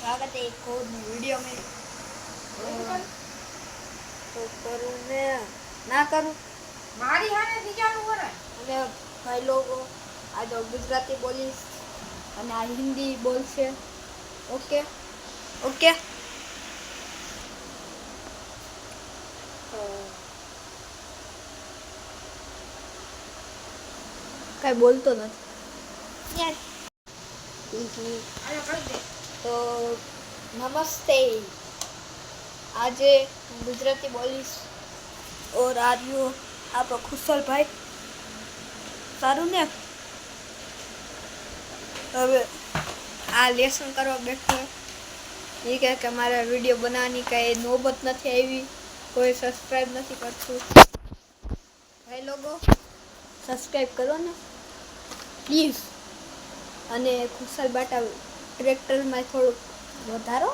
स्वागत है एक और वीडियो में। तो करूँ मैं ना करूँ મારી હાને બીજાનું કરે અને ભાઈ લોકો આ તો ગુજરાતી બોલીશ અને આ હિન્દી બોલશે. ઓકે ઓકે કઈ બોલતો નથી યાર. તો નમસ્તે, આજે હું ગુજરાતી બોલીશ ઓર આર્યો આપણો ખુશલભાઈ. સારું ને? હવે આ લેસન કરવા બેઠો એ કહે કે મારે વિડીયો બનાવવાની કાંઈ નોબત નથી આવી, કોઈ સબસ્ક્રાઈબ નથી કરતું. ભાઈ લોકો સબસ્ક્રાઈબ કરો ને પ્લીઝ. અને ખુશલ બાટા ટ્રેક્ટરમાં થોડુંક વધારો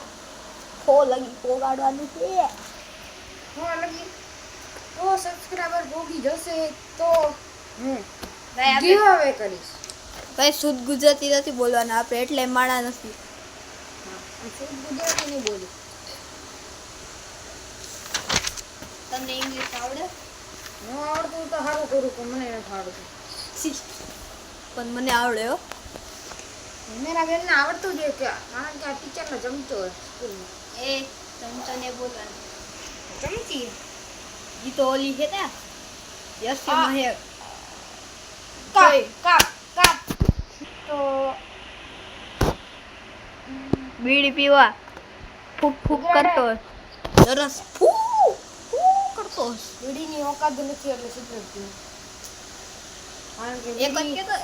પોગાડવાનું છે. તો સબસ્ક્રાઇબર ભોગી જશે તો હું ભાઈ ગીવ અવે કરીશ. ભાઈ શુદ્ધ ગુજરાતી નથી બોલવાનું આપણે, એટલે માણા નથી. શુદ્ધ ગુજરાતી નહીં બોલું. તમને ઇંગ્લિશ આવડે? હું આવડતું તો સારું કરું પણ મને નથી આવડતું. પણ મને આવડે હો. મેરા બેનને આવડતું જ કે કારણ કે આ ટીચરનો જમતો હોય સ્કૂલમાં. એ ચમચો ને બોલવાનું. ચમચી ઈ તો ઓલી છે ને યસી મહેક. કાપ કાપ કાપ. તો બીડી પીવા ફૂક ફૂક કરતો સરસ ફૂ કરતો. બીડીની ઓકાત નથી એટલે સિગરેટ પીવું. કારણ કે એક જ કેતો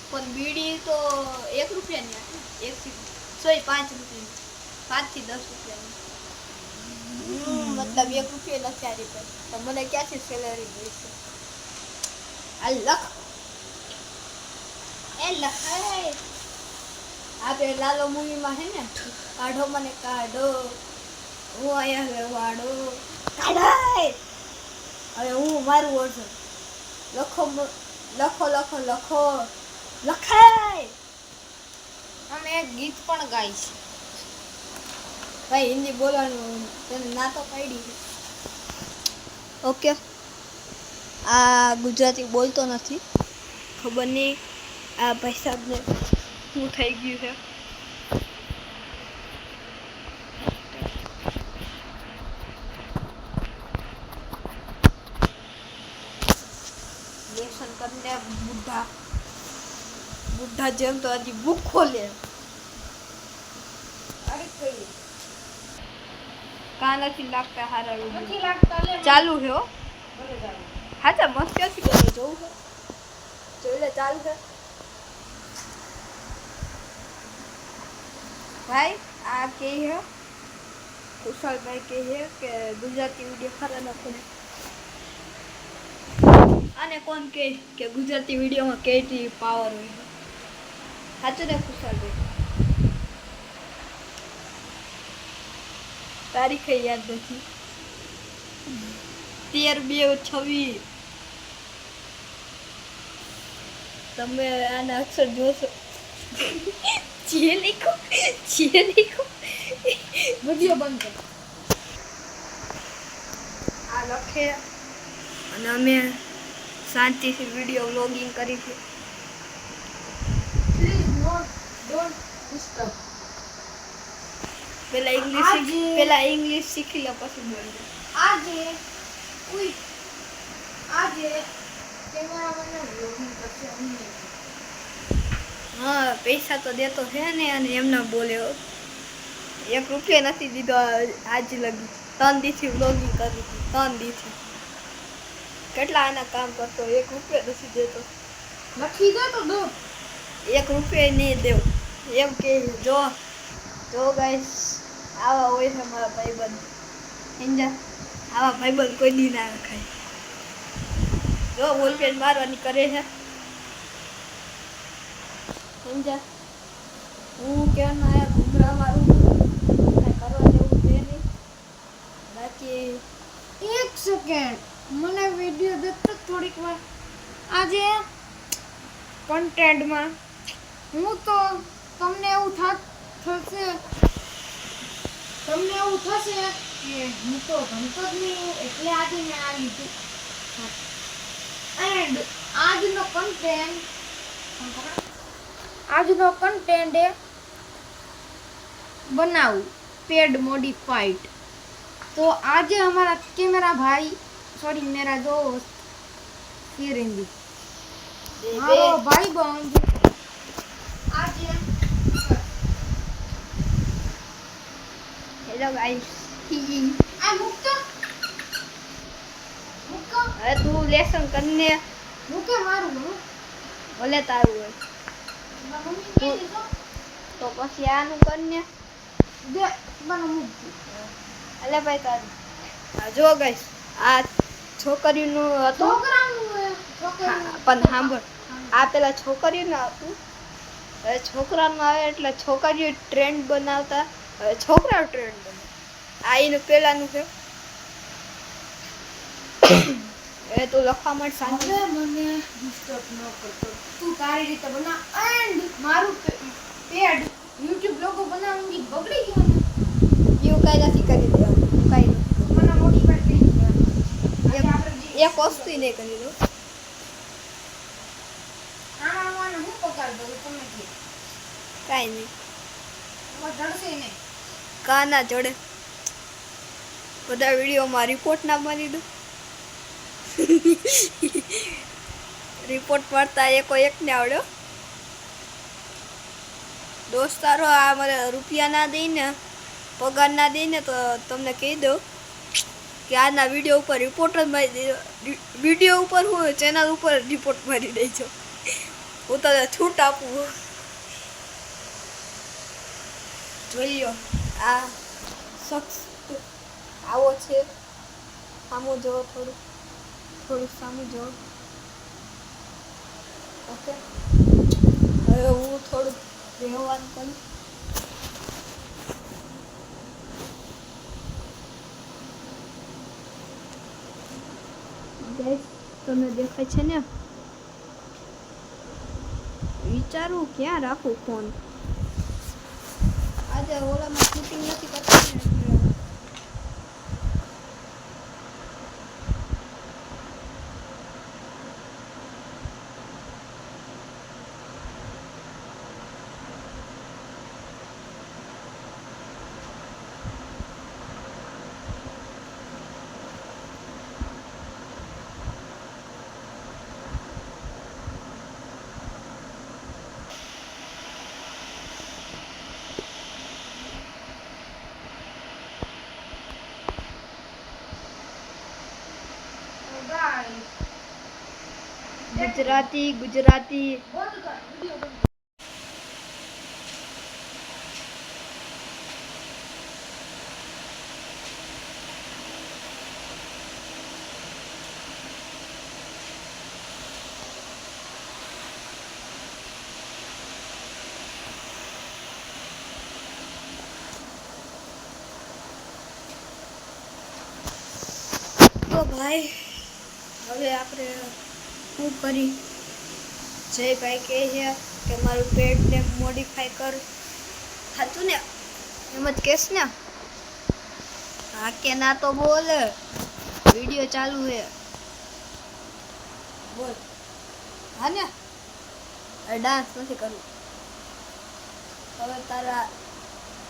પણ બીડી તો 1 રૂપિયાની હતી. 5 રૂપિયાની, 5 થી 10 રૂપિયાની. મતલબ 1 રૂપિયા નથી આ રીતે. તો મને ક્યાંથી સેલેરી મળશે? આ લખ એ લખાય. આપણે લાલો મૂવીમાં હે ને, કાઢો મને કાઢો, હું અહીંયા વાડો કાઢાય. હવે હું મારું વર્ઝન લખો લખો લખો લખો લખાય. અમે એક ગીત પણ ગાઈશ. ભાઈ હિન્દી બોલવાનું તને ના તો પાડી છે. ઓકે, આ ગુજરાતી બોલતો નથી, ખબર નહીં આ ભાઈ સાહેબને શું થઈ ગયું છે. લેસન કરીને બુઢા જેમ તો હજી બુક ખોલે. અરે કઈ કાં નથી લાગતા હારા નથી વિડીયો લાગતા લે ચાલુ છે હો. ભલે ચાલો. હાચા મસ્ત ક્યાંથી કરે જોવું છે, જોઈ લે. ચાલુ છે ભાઈ. આ કે હે કુશલભાઈ કે હે કે ગુજરાતી વિડીયો ખરા નથી. અને કોણ કે ગુજરાતી વિડીયોમાં કેટલી પાવર હોય? સાચું ને કુશલભાઈ? તારીખે યાદ નથી. 13/2/26. તમે આના અક્ષર જોશો. જે લીખો વિડિયો બંધ કર. આ લખે અને અમે શાંતિથી વિડીયો વ્લોગિંગ કરી છે. Please don't disturb. પેલા ઇંગ્લિશ શીખી લે પછી બોલજો. આજે કેમેરામેનને વ્લોગિંગ કરશે અમને. હા, પૈસા તો દેતો છે ને, અને એમના બોલે 1 રૂપિયા નથી દીધો આજ લગી. 3 દીથી વ્લોગિંગ કરી હતી, 3 દીથી. કેટલા આના કામ કરતો, 1 રૂપિયા નથી દેતો. લખી દે તો દો. 1 રૂપિયા નહીં દેવ એમ કે. જો ગાઈસ, આવા હોય છે મારા ભાઈબંધ. સમજા? આવા ભાઈબંધ કોઈ દી ના રખાય. જો બોલપેન મારવાની કરે છે. સમજા? હું ક્યાં આયા ઘૂમરા મારું, કાંઈ કરવા જેવું છે નહીં. બાકી 1 સેકન્ડ મને વિડિયો દેતો થોડીક વાર. આજે કન્ટેન્ટમાં હું તો તમને એવું થશે તમને એવું થશે કે હું તો ભણતો જ નહીં એટલે આજે મેં આ લીધું. એન્ડ આજનો કન્ટેન્ટ એ બનાવું પેડ મોડિફાઈડ. તો આજે हमारा कैमरा भाई सॉरी मेरा दोस्त किरेंदी मारो भाई बंद આજે હેલો ગાઈસ આ મુક્ત હવે તું લેસન કરીને મુકે મારું હું ભલે તારું હોય મમ્મી કહી દીધો તો પછી આનું કરીને દે બનો મુક અલે ભાઈ તારું જો ગાઈસ આ છોકરીનું હતું છોકરાનું છોકરા પણ સાંભળ આ પેલા છોકરીનું હતું હવે છોકરાનું આવે એટલે છોકરીઓ ટ્રેન્ડ બનાવતા હવે છોકરાઓ ટ્રેન્ડ બનાવે આ એનું પેલાનું છે એ તું લખવા માટે શાંતિ હવે મને ડિસ્ટર્બ ન કરતો તું તારી રીતે બના એન્ડ મારું પેડ YouTube લોગો બનાવવાની બગડી ગયો ને એવું કાંઈ નથી કરી દેવાનું કાંઈ મને મોટિવેટ કરી દેવાનું આજે એક આપણે જે વસ્તુ નહીં કરી દઉં આમાં હું પગાર દઉં તમે કે કાંઈ નહીં તમારે જડશે નહીં કાં ના જોડે બધા વિડીયોમાં રિપોર્ટ ના મારી દઉં રિપોર્ટ મારતા એકને આવડ્યો દોસ્તારો આ મને રૂપિયા ના દઈને પગાર ના દઈને તો તમને કહી દઉં કે આજના વિડીયો ઉપર રિપોર્ટ જ મારી દેજો વિડીયો ઉપર હું ચેનલ ઉપર રિપોર્ટ મારી દેજો હું તને છૂટ આપું જોઈ લો આ શખ્સ આવો છે સામું જો થોડું સામું જો ઓકે હવે હું થોડું રહેવાનું કરું ગાઈસ તમને દેખાય છે ને વિચારું ક્યાં રાખું ફોન આજે ઓલામાં શૂટિંગ નથી કરતા ને એટલે ગુજરાતી બંધ કર વિડિયો બંધ તો ભાઈ હવે આપણે શું કરી જયભાઈ કહે છે કે મારું પેટને મોડિફાઈ કર હતું ને એમ જ કહેશ ને હા કે ના તો બોલ વિડીયો ચાલુ છે બોલ હા ને ડાન્સ નથી કરવું હવે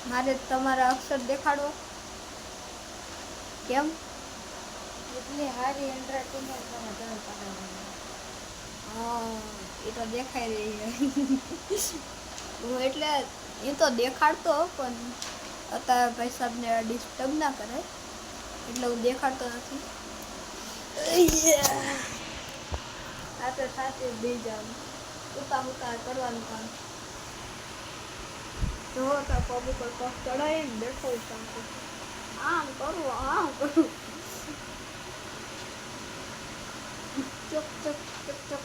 મારે તમારા અક્ષર દેખાડવો કેમ એટલી હારી એન્ટરટેનમેન્ટ તમે તમે પાડવાનું એ તો દેખાઈ રહી છે હું એટલે એ તો દેખાડતો પણ અત્યારે ભાઈ સાહેબને ડિસ્ટર્બ ના કરે એટલે હું દેખાડતો નથી સાથે બે જવાનું ઉતા કરવાનું કામ જો તો પગ ઉપર પગ ચડાવીને બેઠો કામ આમ કરું ચક ચક ચક ચક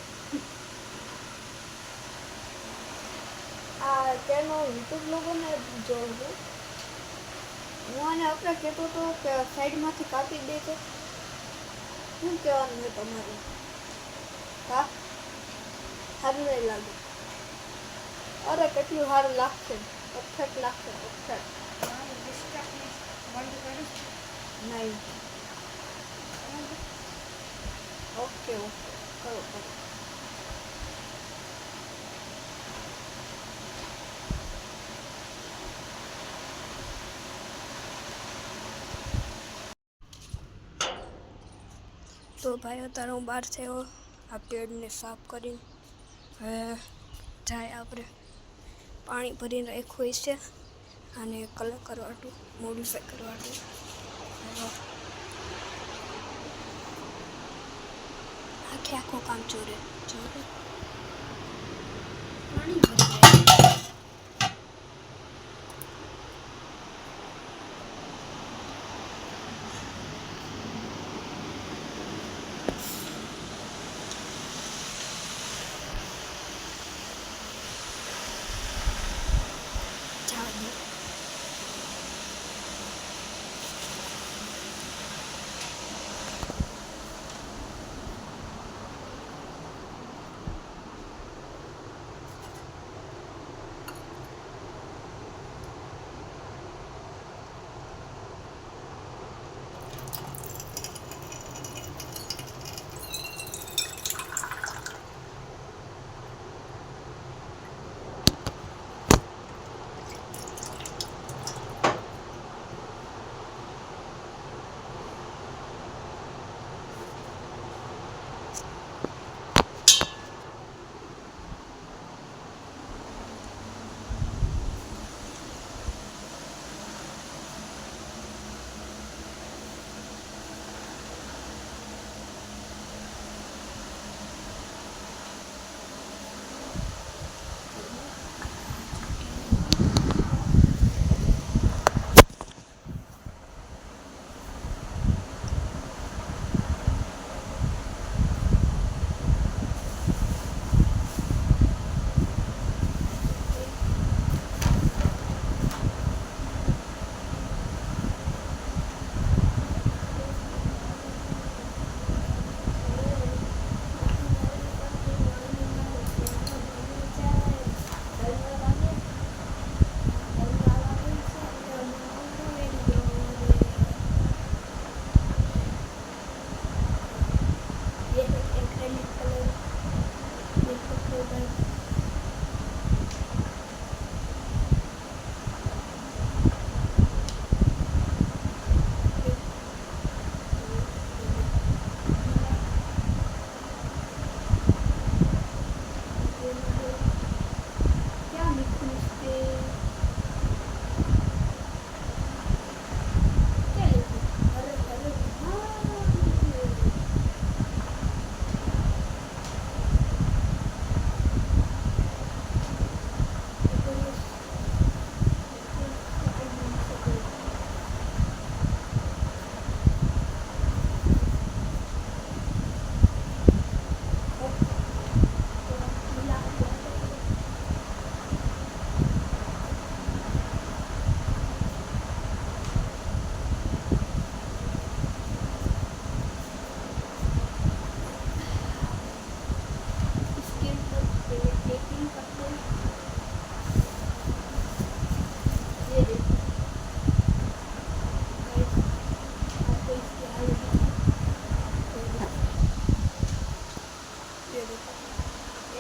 આ તેનો યુટ્યુબ લોકોને જોઉં છું હું આને આપણે કહેતો હતો કે સાઈડમાંથી કાપી દે તો શું કહેવાનું છે તમારે હા સારું નહીં લાગે અરે કેટલું સારું લાગશે પરફેક્ટ લાગશે પરફેક્ટ બંધ કરીશ નહીં. ઓકે ઓકે કરો કરો. તો ભાઈ અત્યારે હું બહાર થયો આ પેડને સાફ કરીને હવે જાય આપણે પાણી ભરીને રાખ્યું છે અને કલર કરવાટું મોડિફાઈ કરવાટું આખે આખું કામ ચોરે પાણી ભરી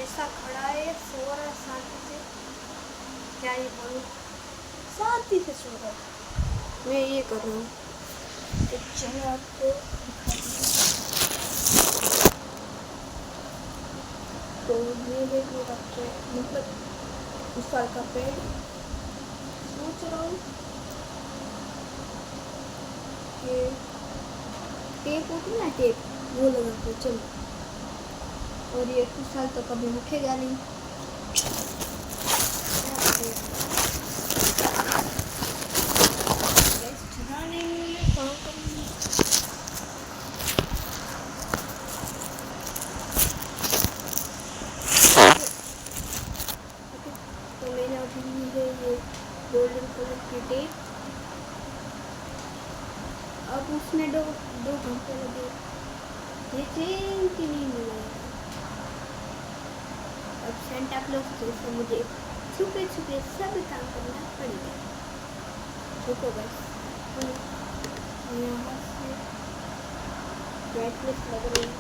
ऐसा खड़ा है, सो रहा है शांति से, क्या ये बोलूं, शांति से सो रहा है। मैं ये कर रहा हूँ, तो चलो आपको तो ये देखिए बच्चे, मतलब इस साल का पेड़ सोच रहा हूँ कि टेप होती ना टेप, वो लगा के चलो, और ये कुछ साल तो कभी उठेगा नहीं। तो मैंने अभी ली है ये गोल्डन कलर की टेप, अब उसमें दो घंटे लगे, ये चेन की नहीं मिला। अब सेंटा क्लॉज जैसे मुझे छुपे छुपे सब काम करना पड़ेगा। रुको बस, यहाँ से ब्राइटनेस लग रही है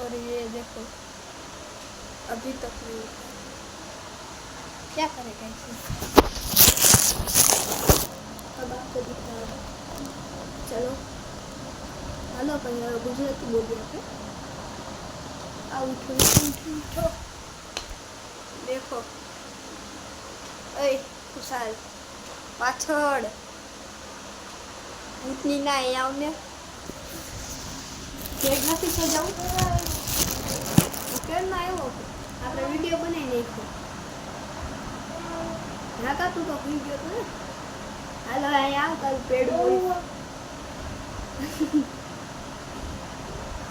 और ये देखो अभी तक नहीं उठा। क्या करेगा इसे? अब आपको दिखा रहा हूँ। चलो हेलो पंजाब गुजराती बोलिए आप उठो उठो उठो उठो देखो ए खुशाल पाछड़ उठनी ना है आवने કેક નથી સજાવું કેમ ના આવ્યો આપણે વિડીયો બનાવી નાખ્યો નાકા તું તો ભૂલી ગયો તો ને હાલો અહીંયા આવ તારું પેડ હોય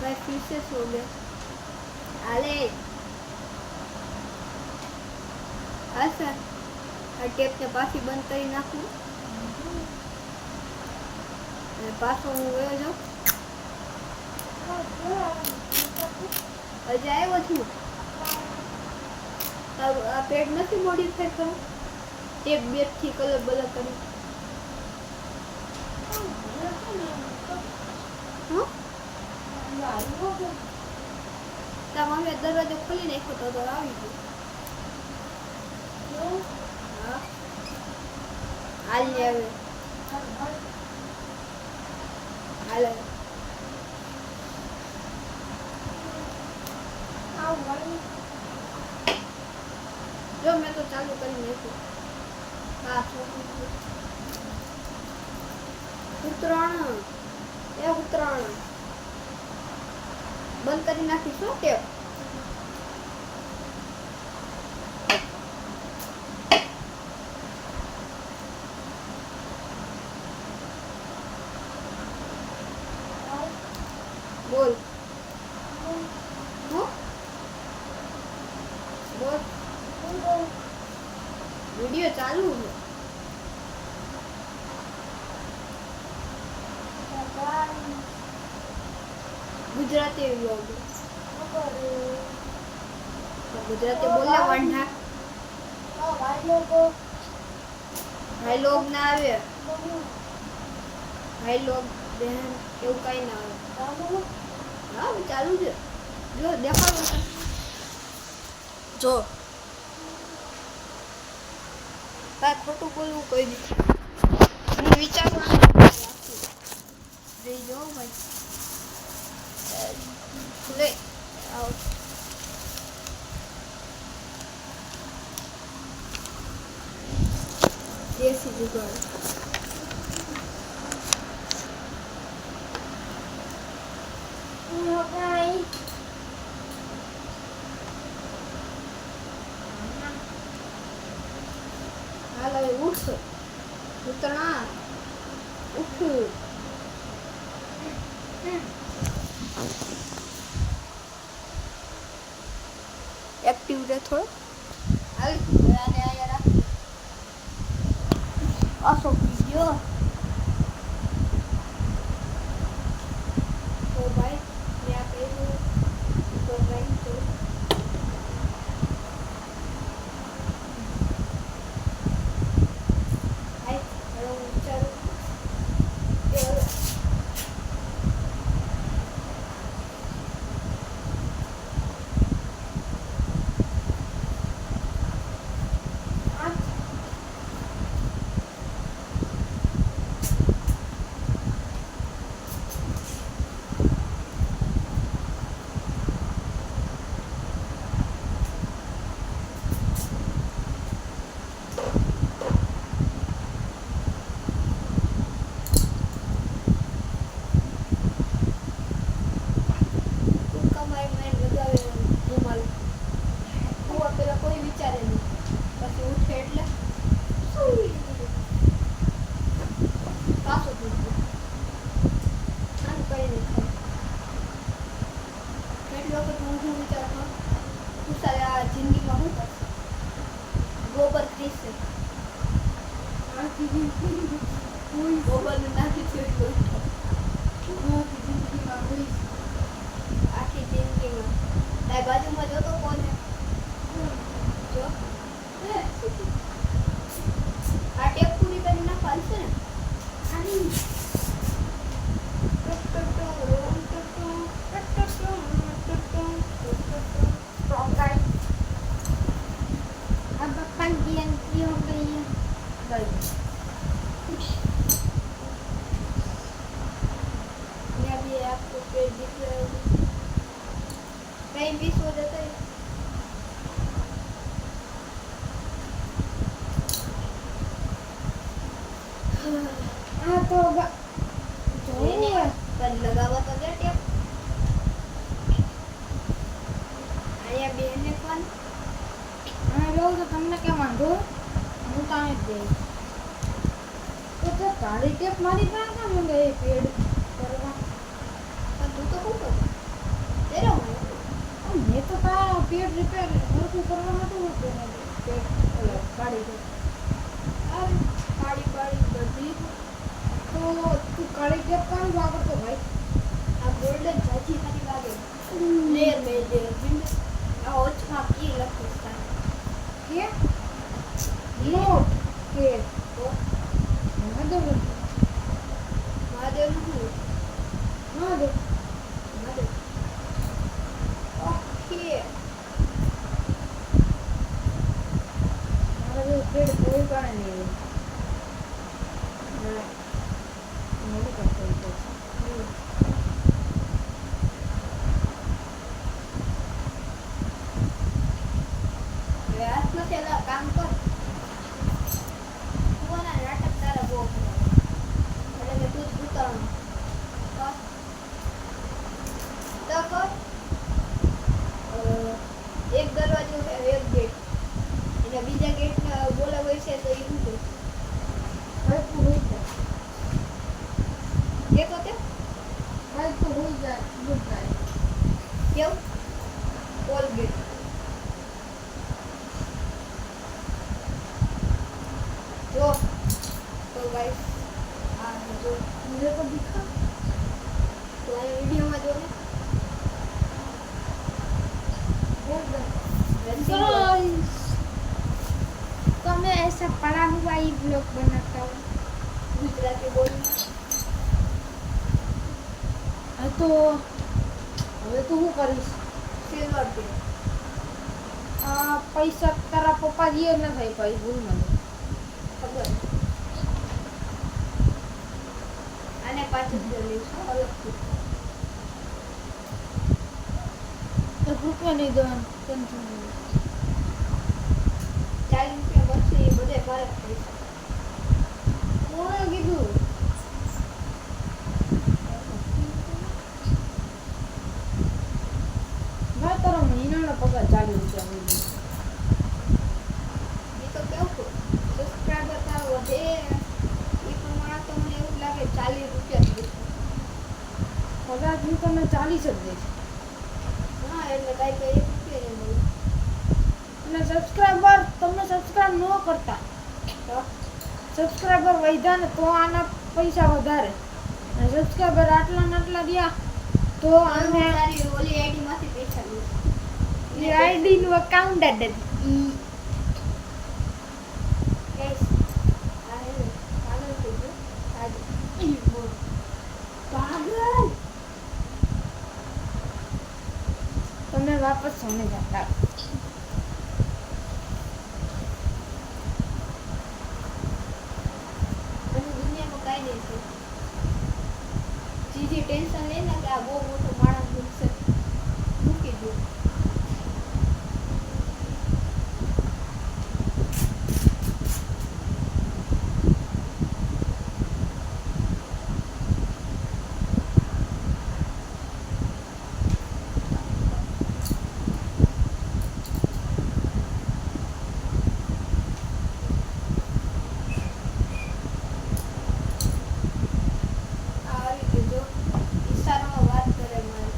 ભાઈ ફીસે સો ગયા હાલે અચ્છા આ ટેપને પાછી બંધ કરી નાખું અને પાછો હું વયો જાઉં હજી આવ્યો છું આ પેડ નથી મોડિફાઈ કરું ટેપ બેટ થી કલર બલર કરી તાર મમ્મીએ દરવાજો ખોલી નાખ્યો તો આવી ગયો હા હાલ ને હવે હાલ જો મેં તો ચાલુ કરી નાખ્યું હા ઉત્તરાયણ એ ઉત્તરાયણ બંધ કરી નાખીશું ટેપ બોલ वीडियो चालू है गुजराती व्लॉग गुजराती बोलने वांढा भाई लोग ना आवे भाई लोग बहन એવું કઈ ના આવે હા ચાલુ છે જો દેખાડો જો કાંઈ ખોટું બોલવું કોઈ નથી હું વિચારવાનું જઈ જાઓ ભાઈ લે આવો દેશી જુગાડ હાલ હવે ઉઠ ઉતરણા ઉઠ एक्टिव रहे थोड़ा वीडियो तो भाई मैं आप तो भाई तो भाई चलो વખત હું વિચારતો તું સારી આ જિંદગીમાં શું કરશે ગોબર ખાઈશે આખી જિંદગી કોઈ ગોબરનું નાખી છે એટલું આખી જિંદગીમાં કોઈ આખી જિંદગીમાં તારી બાજુમાં જોતો કોને જો આ ટેપ પૂરી કરી નાખવાની છે ને આની अब अपन की एंट्री हो गई है ये अभी आपको पेड़ दिख रहा होगा कहीं भी सो जाता है हाँ तो જોઈને પર લગાવવા તો દે ટેપ આયા બેને પણ हाँ लोग तो तुमने क्या मांगो હું કાંઈ જ દઈશ તો તે તારી ટેપ મારી પાસે કામ મંગે એ પેડ કરવા પણ તું તો શું કર તેરો મને મેં તો તારા પેડ રિપેર હરખું કરવા નતું મૂક્યું ને પેડ કાઢી દે અરે પાડી બધી તો તું કાળી ટેપ કામ વાપરતો ભાઈ આ ગોલ્ડન જાજી નથી લાગે લેર મે દે બિંદ આ ઓછમાં કી લખું છે કે નોટ કે તો મહાદેવ મહાદેવ નું મહાદેવ મહાદેવ ઓકે મારા જેવું પેડ કોઈ પાસે નહીં હોય મોડું કરતો હોય હવે હાથમાં થયેલા કામ કર કુવાના નાટક તારા બહુ એટલે કે તું જ ઉતારணும் તો કર એક દરવાજો છે એક ગેટ અને બીજા ગેટને બોલાવે છે તો એ શું છે હરખું હોઈ જાય એક હોતે હરખું હોઈ જાય ગુડ બાય કેવું ઓલ ગેટ જો તો ગાઈસ આ જો मुझे तो दिखा તો આ વિડીયોમાં જો ને गाइस तो मैं ऐसा पढ़ा हुआ ही ब्लॉग बनाता हूँ ગુજરાતી બોલમાં तो હવે તો હું કરીશ સિલ્વર પે આ પૈસા તારા પપ્પા જીએ ન થાય ભાઈ ભૂલ મને ખબર આને પાછું જ લઈશું અલગથી એક રૂપિયા નહીં દેવાનું ટેન્શન નહીં 40 રૂપિયા બચશે એ બધે મારે પૈસા કોણે કીધું ભાઈ તારો મહિનાનો પગાર 40 રૂપિયા મળી એ તો કેવું સબસ્ક્રાઇબર તારો વધે એ પ્રમાણે તો મને એવું લાગે 40 રૂપિયા દઈશ પગાર હું તને 40 જ દઈશ હા એટલે કાંઈ 1 રૂપિયા નહીં મળે અને સબસ્ક્રાઇબર તમને સબસ્ક્રાઇબ ન કરતા તો સબસ્ક્રાઇબર વધ્યા ને તો આના પૈસા વધારે અને સબસ્ક્રાઇબર આટલા ને આટલા રહ્યા તો અને આને તારી ઓલી આઈડી માંથી પૈસા લઈશ એ આઈડી નું અકાઉન્ટ જ ઈ ગાઈસ આ હે પાગલ થઈ ગયો આજે પાગલ तो मैं वापस सोने जाता हूँ અને દુનિયામાં કાંઈ નહીં છે જીજી ટેન્શન લે ને કે આ બહુ મોટો માણસ મૂકશે મૂકી દો આવી ગયો જો ઈશારામાં વાત કરે મારે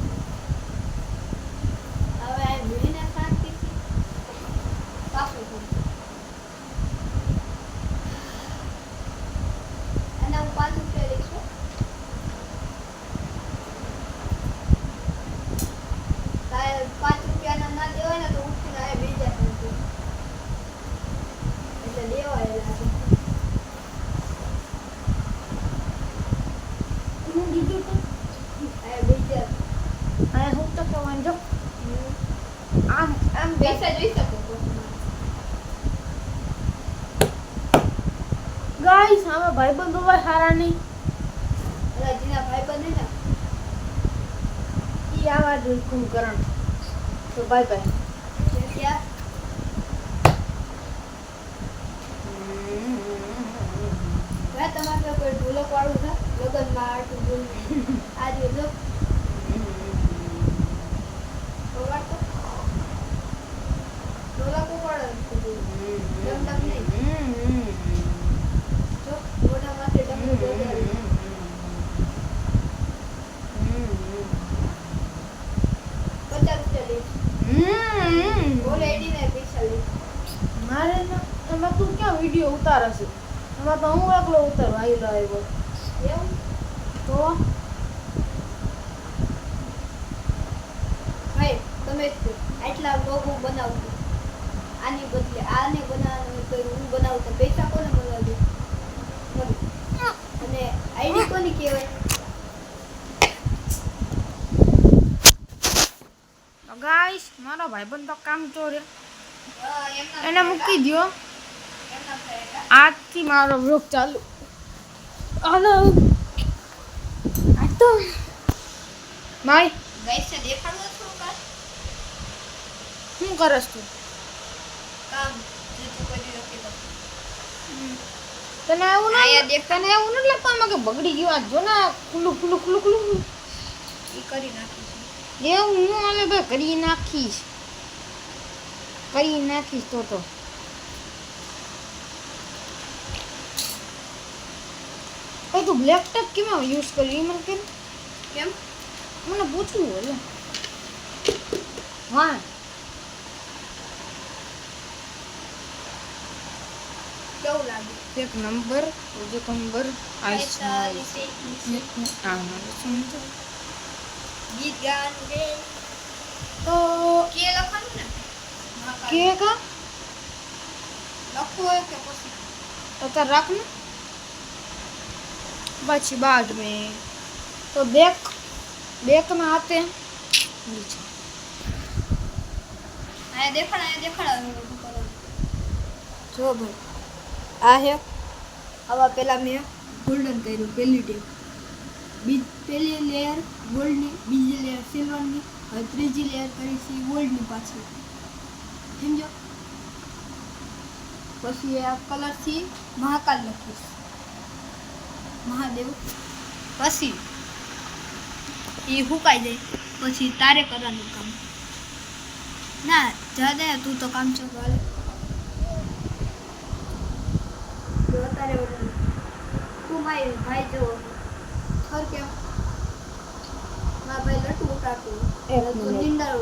આમ આમ પૈસા જોઈ શકો ગાઈસ આમાં ભાઈબંધો હોય સારા નહીં રાજીના ભાઈ બને ને ઈ આવા જ કુંભકરણ તો બાય બાય ત્યાં ભાઈ તમારે કોઈ ઢોલક વાળું છે લગનમાં આટલું બોલ આજે જો વગાડતો ઢોલક ઉપાડે ડમ ડમ નહીં જો મોઢામાંથી ડમ ડમ મારે ના એમાં તું ક્યાં વિડિયો ઉતારે છે એમાં તો હું એકલો ઉતારવા આવ્યો એવું તો ભાઈ તમે આટલા લોગો બનાવજો આની બદલે આને બનાવવાનું તો હું બનાવું તો પૈસા કોને મળવાજો અને આઈડી કોની કહેવાય ગાઈસ મારો ભાઈબંધ તો કામ ચોરે એને મૂકી દ્યો આજથી મારો બ્લોગ ચાલુ હાલો આ તો બાય ગાઈસ ને દેખાડો છો કામ શું કરસ તું કામ જે તું કરી રાખી તો તને એવું ના આયા દેખ તને એવું નથી લાગતું આમાં કે બગડી ગયું આ જો ને ખુલ્લું ખુલ્લું ખુલ્લું ખુલ્લું ઈ કરી નાખી એવું હું અમે ભાઈ કરી નાખીશ તો ભાઈ તું બ્લેક ટેપ કેમાં યુઝ કરી મને કેમ કેમ મને પૂછવું એટલે હા કેવું લાગે એક નંબર આઈસ ગીત ગાવાનું છે તો કે લખવાનું ને કે કા લખવું હોય કે પછી तो कर रख ना बची बाद में तो देख में आते हैं नीचे આયા દેખાડ જો ભાઈ આ હે આવા પેલા મેં ગોલ્ડન કર્યું પહેલી ટેપ પહેલી લેયર ગોલ્ડની બીજી લેયર સિલ્વરની હવે ત્રીજી લેયર કરી છે ગોલ્ડની પાછી સમજો પછી આ કલરથી મહાકાલ લખીશ મહાદેવ પછી એ હુકાઈ જાય પછી તારે કરવાનું કામ ના જા દે તું તો કામ છો વાલે જો તારે તું મારી ભાઈ જો ખર કેમ મારા ભાઈ લટુ ઉતારતું એક તું મિનિટ. નિંદર